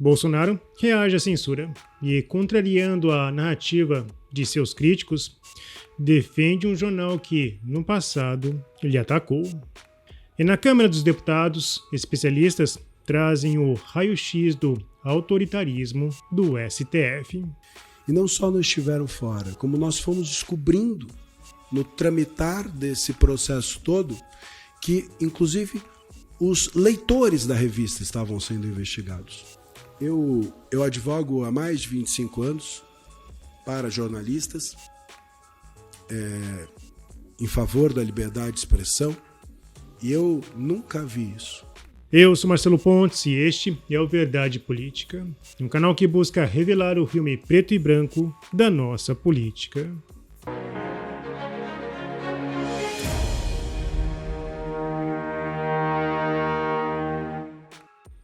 Bolsonaro reage à censura e, contrariando a narrativa de seus críticos, defende um jornal que, no passado, lhe atacou. E na Câmara dos Deputados, especialistas trazem o raio-x do autoritarismo do STF. E não só não estiveram fora, como nós fomos descobrindo no tramitar desse processo todo que, inclusive, os leitores da revista estavam sendo investigados. Eu advogo há mais de 25 anos para jornalistas em favor da liberdade de expressão e eu nunca vi isso. Eu sou Marcelo Pontes e este é o Verdade Política, um canal que busca revelar o filme preto e branco da nossa política.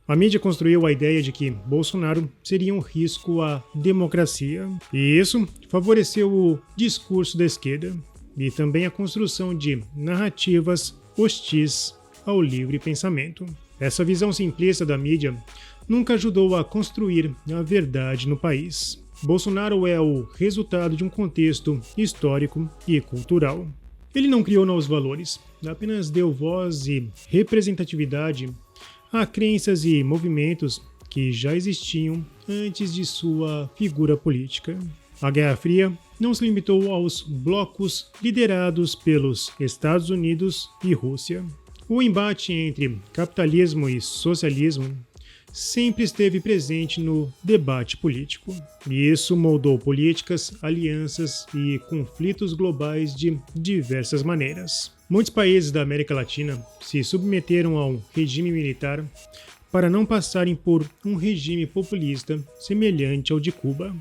A mídia construiu a ideia de que Bolsonaro seria um risco à democracia, e isso favoreceu o discurso da esquerda e também a construção de narrativas hostis ao livre pensamento. Essa visão simplista da mídia nunca ajudou a construir a verdade no país. Bolsonaro é o resultado de um contexto histórico e cultural. Ele não criou novos valores, apenas deu voz e representatividade a crenças e movimentos que já existiam antes de sua figura política. A Guerra Fria não se limitou aos blocos liderados pelos Estados Unidos e Rússia. O embate entre capitalismo e socialismo sempre esteve presente no debate político, e isso moldou políticas, alianças e conflitos globais de diversas maneiras. Muitos países da América Latina se submeteram a um regime militar para não passarem por um regime populista semelhante ao de Cuba.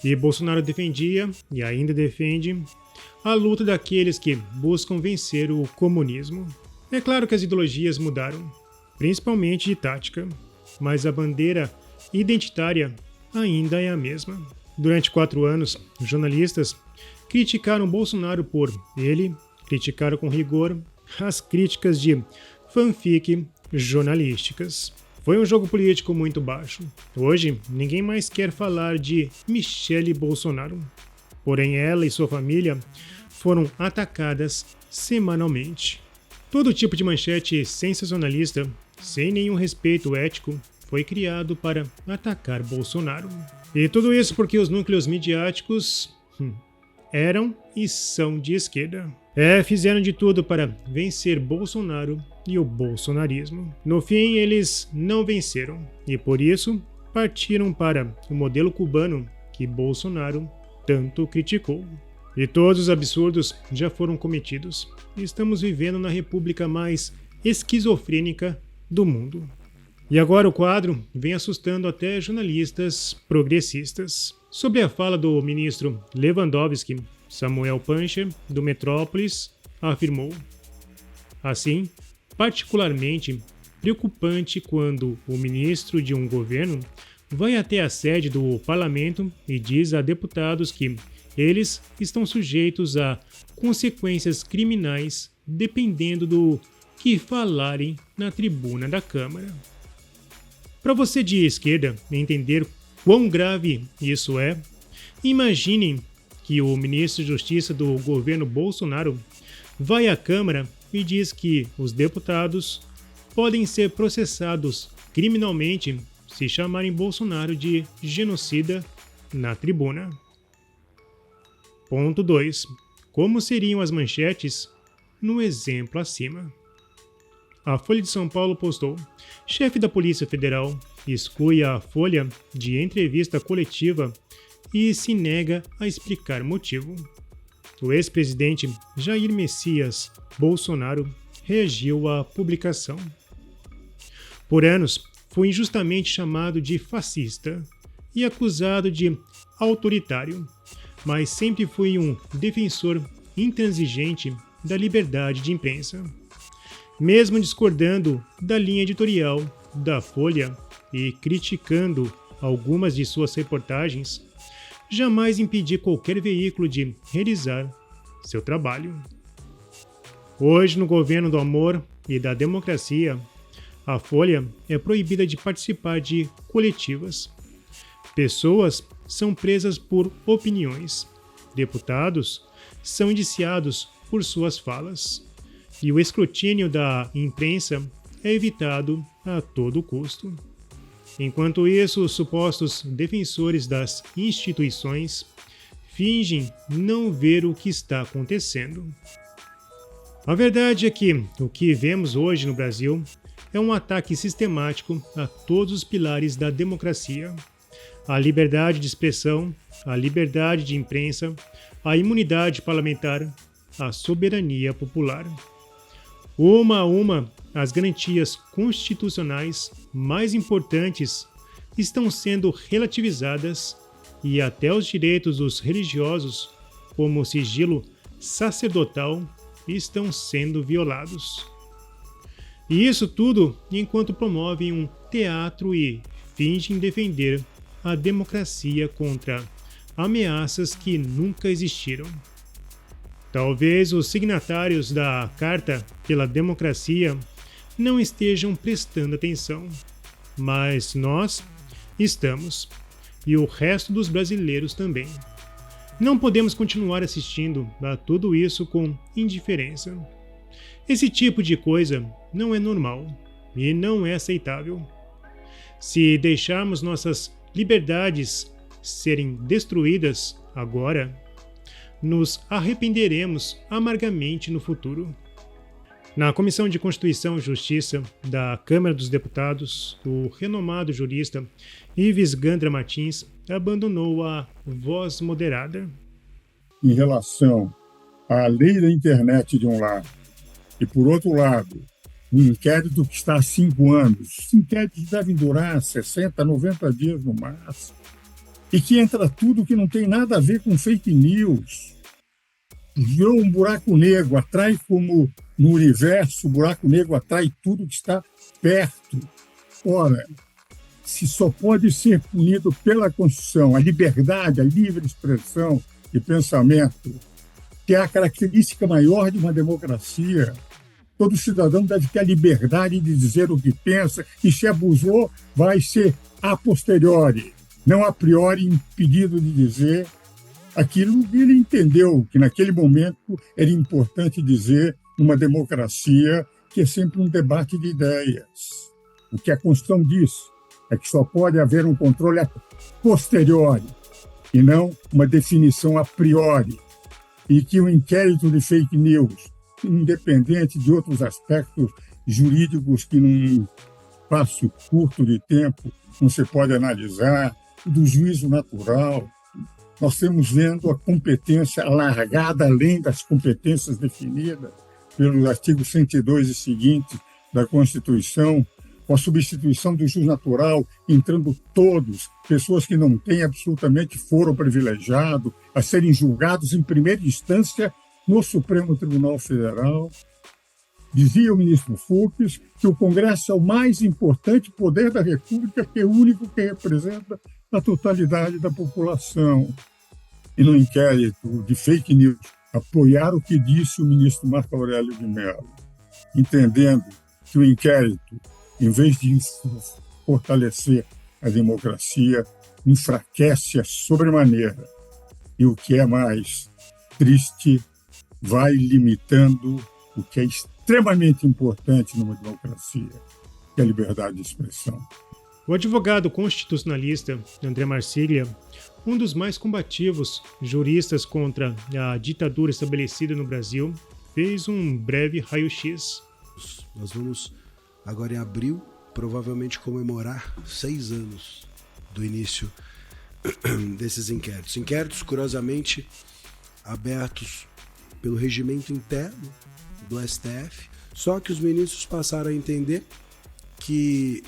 E Bolsonaro defendia, e ainda defende, a luta daqueles que buscam vencer o comunismo. É claro que as ideologias mudaram, principalmente de tática, mas a bandeira identitária ainda é a mesma. Durante 4 anos, jornalistas criticaram Bolsonaro por ele criticar com rigor as críticas de fanfic jornalísticas. Foi um jogo político muito baixo. Hoje, ninguém mais quer falar de Michele Bolsonaro. Porém, ela e sua família foram atacadas semanalmente. Todo tipo de manchete sensacionalista, sem nenhum respeito ético, foi criado para atacar Bolsonaro. E tudo isso porque os núcleos midiáticos eram e são de esquerda. Fizeram de tudo para vencer Bolsonaro e o bolsonarismo. No fim, eles não venceram e por isso partiram para o modelo cubano que Bolsonaro tanto criticou. E todos os absurdos já foram cometidos. Estamos vivendo na república mais esquizofrênica do mundo. E agora o quadro vem assustando até jornalistas progressistas. Sobre a fala do ministro Lewandowski, Samuel Pancher, do Metrópolis, afirmou: assim, particularmente preocupante quando o ministro de um governo vai até a sede do parlamento e diz a deputados que eles estão sujeitos a consequências criminais dependendo do que falarem na tribuna da Câmara. Para você de esquerda entender quão grave isso é, imaginem que o ministro de Justiça do governo Bolsonaro vai à Câmara e diz que os deputados podem ser processados criminalmente se chamarem Bolsonaro de genocida na tribuna. Ponto 2. Como seriam as manchetes no exemplo acima? A Folha de São Paulo postou: chefe da Polícia Federal exclui a Folha de entrevista coletiva e se nega a explicar motivo. O ex-presidente Jair Messias Bolsonaro reagiu à publicação. Por anos, foi injustamente chamado de fascista e acusado de autoritário, mas sempre foi um defensor intransigente da liberdade de imprensa. Mesmo discordando da linha editorial da Folha e criticando algumas de suas reportagens, jamais impedir qualquer veículo de realizar seu trabalho. Hoje, no governo do amor e da democracia, A Folha é proibida de participar de coletivas. Pessoas são presas por opiniões. Deputados são indiciados por suas falas. E o escrutínio da imprensa é evitado a todo custo. Enquanto isso, os supostos defensores das instituições fingem não ver o que está acontecendo. A verdade é que o que vemos hoje no Brasil é um ataque sistemático a todos os pilares da democracia: a liberdade de expressão, a liberdade de imprensa, a imunidade parlamentar, a soberania popular. Uma a uma, as garantias constitucionais mais importantes estão sendo relativizadas e até os direitos dos religiosos, como o sigilo sacerdotal, estão sendo violados. E isso tudo enquanto promovem um teatro e fingem defender a democracia contra ameaças que nunca existiram. Talvez os signatários da Carta pela Democracia não estejam prestando atenção, mas nós estamos, e o resto dos brasileiros também. Não podemos continuar assistindo a tudo isso com indiferença. Esse tipo de coisa não é normal e não é aceitável. Se deixarmos nossas liberdades serem destruídas agora, nos arrependeremos amargamente no futuro. Na Comissão de Constituição e Justiça da Câmara dos Deputados, o renomado jurista Ives Gandra Martins abandonou a voz moderada. Em relação à lei da internet de um lado e, por outro lado, um inquérito que está há 5 anos, os inquéritos devem durar 60, 90 dias no máximo, e que entra tudo que não tem nada a ver com fake news. Virou um buraco negro, atrai como no universo, o buraco negro atrai tudo que está perto. Ora, se só pode ser punido pela Constituição a liberdade, a livre expressão e pensamento, que é a característica maior de uma democracia, todo cidadão deve ter a liberdade de dizer o que pensa, e se abusou, vai ser a posteriori, não a priori impedido de dizer aquilo que ele entendeu que naquele momento era importante dizer numa democracia que é sempre um debate de ideias. O que a Constituição diz é que só pode haver um controle a posteriori e não uma definição a priori, e que o inquérito de fake news, independente de outros aspectos jurídicos que num espaço curto de tempo não se pode analisar, do juízo natural, nós estamos vendo a competência alargada além das competências definidas pelo artigo 102 e seguinte da Constituição, com a substituição do juiz natural, entrando todos, pessoas que não têm absolutamente foro privilegiado, a serem julgados em primeira instância no Supremo Tribunal Federal. Dizia o ministro Fux que o Congresso é o mais importante poder da República, que é o único que representa a totalidade da população. E no inquérito de fake news, apoiar o que disse o ministro Marco Aurélio de Mello, entendendo que o inquérito, em vez de fortalecer a democracia, enfraquece-a sobremaneira. E o que é mais triste, vai limitando o que é extremamente importante numa democracia, que é a liberdade de expressão. O advogado constitucionalista André Marsiglia, um dos mais combativos juristas contra a ditadura estabelecida no Brasil, fez um breve raio-x. Nós vamos, agora em abril, provavelmente comemorar 6 anos do início desses inquéritos. Inquéritos, curiosamente, abertos pelo regimento interno do STF, só que os ministros passaram a entender que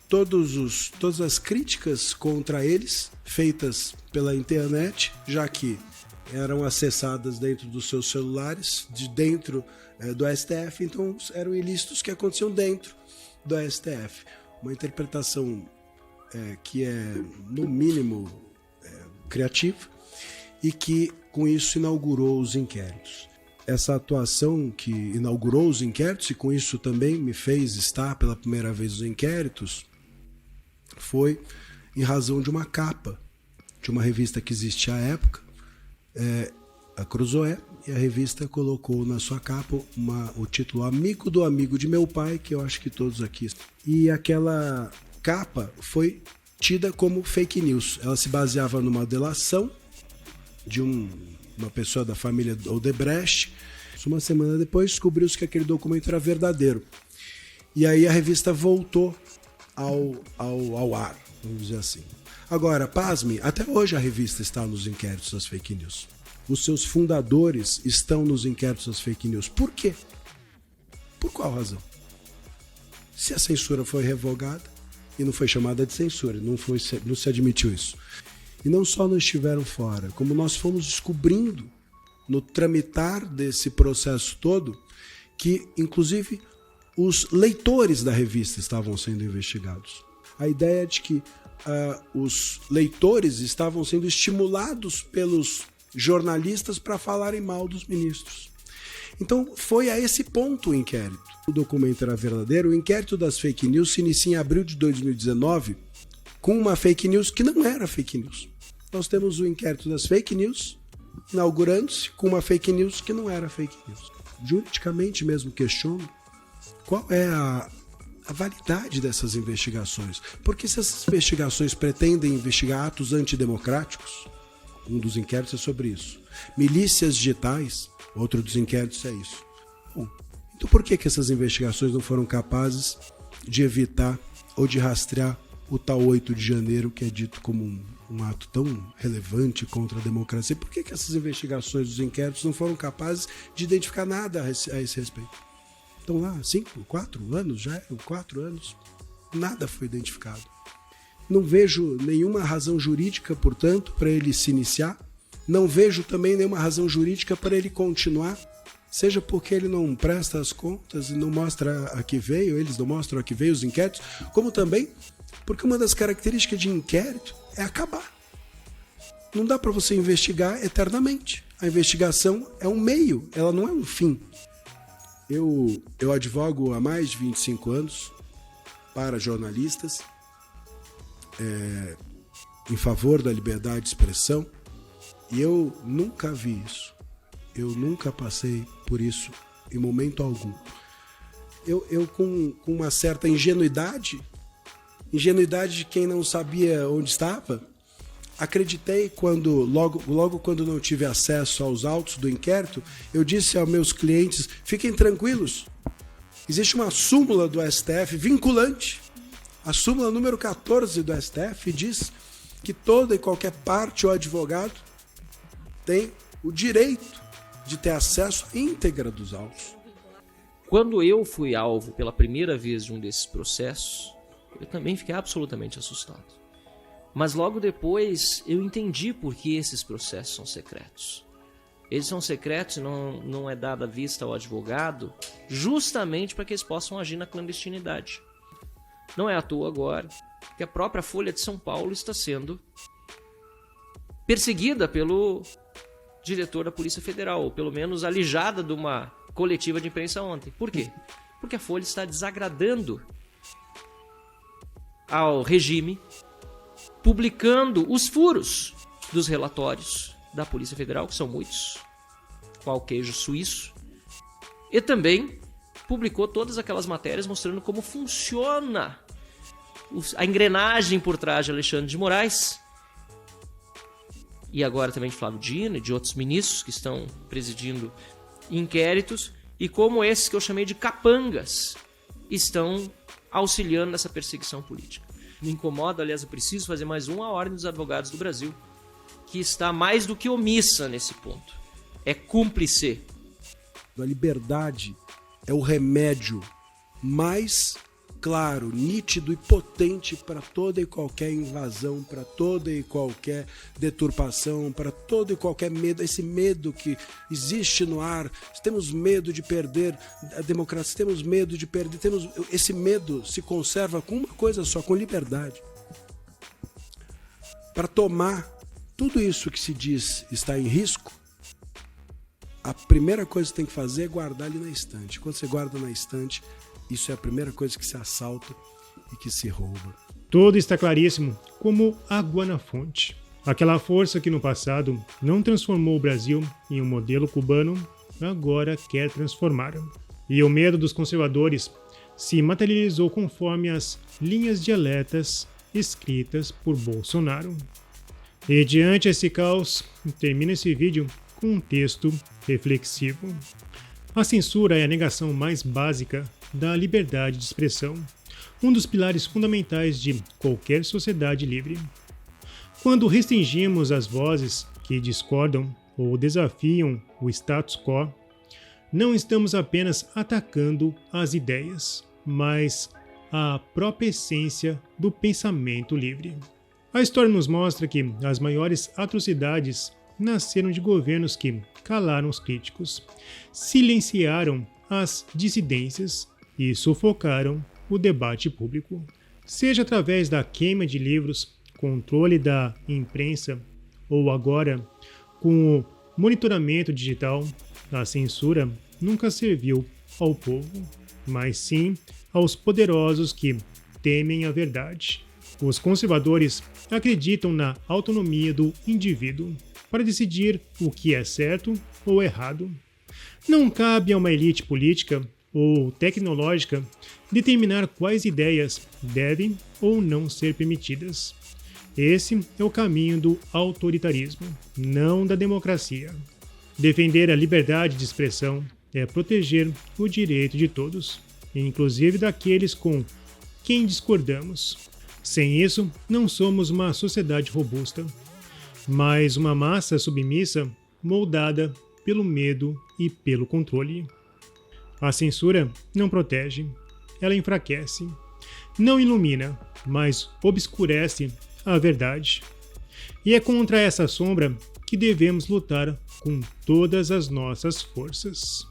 todas as críticas contra eles, feitas pela internet, já que eram acessadas dentro dos seus celulares, de dentro do STF, então eram ilícitos que aconteciam dentro do STF. Uma interpretação que é, no mínimo, criativa, e que, com isso, inaugurou os inquéritos. essa atuação que inaugurou os inquéritos, e com isso também me fez estar pela primeira vez nos inquéritos, foi em razão de uma capa de uma revista que existia à época, a Cruzoé, e a revista colocou na sua capa o título Amigo do Amigo de Meu Pai, que eu acho que todos aqui. E aquela capa foi tida como fake news. Ela se baseava numa delação de uma pessoa da família Odebrecht. Uma semana depois descobriu-se que aquele documento era verdadeiro. E aí a revista voltou ao ar, vamos dizer assim. Agora, pasme, até hoje a revista está nos inquéritos das fake news. Os seus fundadores estão nos inquéritos das fake news. Por quê? Por qual razão? Se a censura foi revogada, e não foi chamada de censura, não se admitiu isso. E não só não estiveram fora, como nós fomos descobrindo no tramitar desse processo todo, que inclusive os leitores da revista estavam sendo investigados. A ideia é de que os leitores estavam sendo estimulados pelos jornalistas para falarem mal dos ministros. Então foi a esse ponto o inquérito. O documento era verdadeiro. O inquérito das fake news se inicia em abril de 2019 com uma fake news que não era fake news. Nós temos o inquérito das fake news inaugurando-se com uma fake news que não era fake news. Juridicamente mesmo questiono qual é a validade dessas investigações. Porque se essas investigações pretendem investigar atos antidemocráticos, um dos inquéritos é sobre isso. Milícias digitais, outro dos inquéritos é isso. Bom, então por que essas investigações não foram capazes de evitar ou de rastrear o tal 8 de janeiro, que é dito como um ato tão relevante contra a democracia? Por que essas investigações dos inquéritos não foram capazes de identificar nada a esse respeito? Estão lá 4 anos, já eram 4 anos, nada foi identificado. Não vejo nenhuma razão jurídica, portanto, para ele se iniciar. Não vejo também nenhuma razão jurídica para ele continuar, seja porque ele não presta as contas e não mostra a que veio, eles não mostram a que veio os inquéritos, como também porque uma das características de inquérito é acabar. Não dá para você investigar eternamente. A investigação é um meio, ela não é um fim. Eu advogo há mais de 25 anos para jornalistas, em favor da liberdade de expressão, e eu nunca vi isso. Eu nunca passei por isso em momento algum. Eu com uma certa ingenuidade de quem não sabia onde estava, acreditei logo quando não tive acesso aos autos do inquérito, eu disse aos meus clientes: fiquem tranquilos, existe uma súmula do STF vinculante. A súmula número 14 do STF diz que toda e qualquer parte ou advogado tem o direito de ter acesso à íntegra dos autos. Quando eu fui alvo pela primeira vez de um desses processos, eu também fiquei absolutamente assustado. Mas logo depois eu entendi por que esses processos são secretos. Eles são secretos e não é dada vista ao advogado justamente para que eles possam agir na clandestinidade. Não é à toa agora que a própria Folha de São Paulo está sendo perseguida pelo diretor da Polícia Federal, ou pelo menos alijada de uma coletiva de imprensa ontem. Por quê? Porque a Folha está desagradando ao regime, publicando os furos dos relatórios da Polícia Federal, que são muitos, qual queijo suíço, e também publicou todas aquelas matérias mostrando como funciona a engrenagem por trás de Alexandre de Moraes, e agora também de Flávio Dino e de outros ministros que estão presidindo inquéritos, e como esses que eu chamei de capangas estão auxiliando nessa perseguição política. Me incomoda, aliás, eu preciso fazer mais uma Ordem dos Advogados do Brasil, que está mais do que omissa nesse ponto. É cúmplice. A liberdade é o remédio mais claro, nítido e potente para toda e qualquer invasão, para toda e qualquer deturpação, para todo e qualquer medo, esse medo que existe no ar. Temos medo de perder a democracia, temos medo de perder, esse medo se conserva com uma coisa só, com liberdade. Para tomar tudo isso que se diz está em risco, a primeira coisa que você tem que fazer é guardar ali na estante. Quando você guarda na estante, isso é a primeira coisa que se assalta e que se rouba. Tudo está claríssimo, como água na fonte. Aquela força que no passado não transformou o Brasil em um modelo cubano, agora quer transformar. E o medo dos conservadores se materializou conforme as linhas de alertas escritas por Bolsonaro. E diante desse caos, termina esse vídeo com um texto reflexivo. A censura é a negação mais básica da liberdade de expressão, um dos pilares fundamentais de qualquer sociedade livre. Quando restringimos as vozes que discordam ou desafiam o status quo, não estamos apenas atacando as ideias, mas a própria essência do pensamento livre. A história nos mostra que as maiores atrocidades nasceram de governos que calaram os críticos, silenciaram as dissidências e sufocaram o debate público. Seja através da queima de livros, controle da imprensa ou agora com o monitoramento digital, a censura nunca serviu ao povo, mas sim aos poderosos que temem a verdade. Os conservadores acreditam na autonomia do indivíduo para decidir o que é certo ou errado. Não cabe a uma elite política ou tecnológica determinar quais ideias devem ou não ser permitidas. Esse é o caminho do autoritarismo, não da democracia. Defender a liberdade de expressão é proteger o direito de todos, inclusive daqueles com quem discordamos. Sem isso, não somos uma sociedade robusta, mas uma massa submissa moldada pelo medo e pelo controle. A censura não protege, ela enfraquece, não ilumina, mas obscurece a verdade. E é contra essa sombra que devemos lutar com todas as nossas forças.